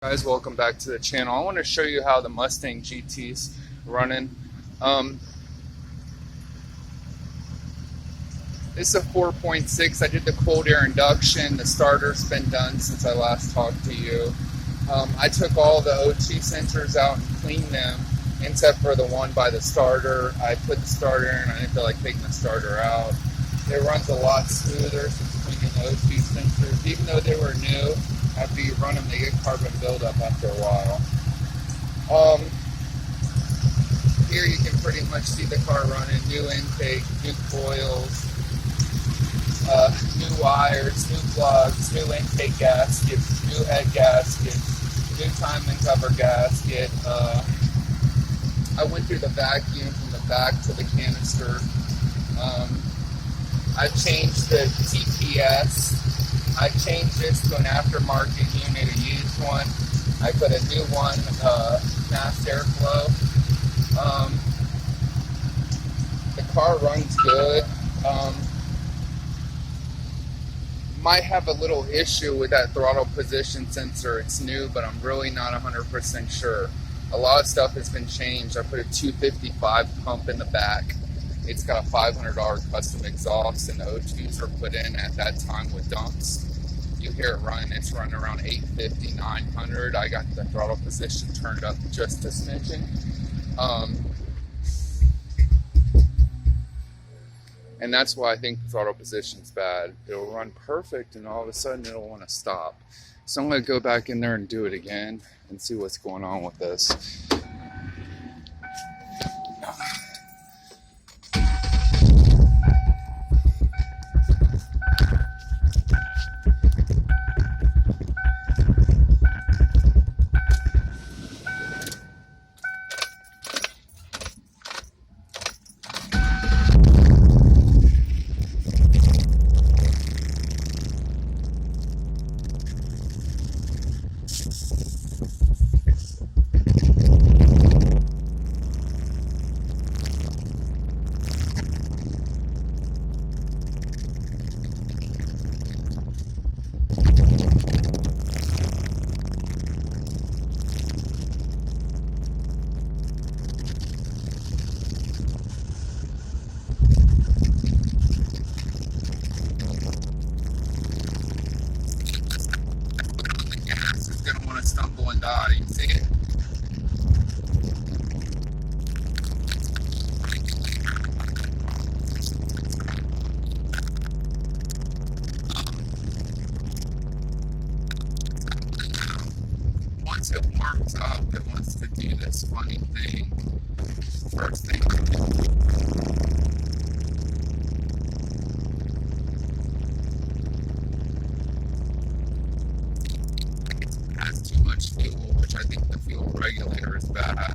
Guys, welcome back to the channel. I want to show you how the Mustang GT's running. This is a 4.6. I did the cold air induction. The starter's been done since I last talked to you. I took all the O2 sensors out and cleaned them, except for the one by the starter. I put the starter in. I didn't feel like taking the starter out. It runs a lot smoother since cleaning the O2 sensors. Even though they were new, after you run them, they get carbon buildup after a while. Here you can pretty much see the car running. New intake, new coils, new wires, new plugs, new intake gaskets, new head gaskets, new timing cover gasket. I went through the vacuum from the back to the canister. I changed the TPS. I changed this to an aftermarket unit, a used one. I put a new one, mass airflow. The car runs good. Might have a little issue with that throttle position sensor. It's new, but I'm really not 100% sure. A lot of stuff has been changed. I put a 255 pump in the back. It's got a $500 custom exhaust, and the O2s were put in at that time with dumps. You hear it run, it's running around 850, 900. I got the throttle position turned up just a smidgen. And that's why I think the throttle position's bad. It'll run perfect, and all of a sudden it'll want to stop. So I'm going to go back in there and do it again and see what's going on with this. Stumble and die. You see it? Once it warms up, it wants to do this funny thing. First thing. Has too much fuel, which I think the fuel regulator is bad.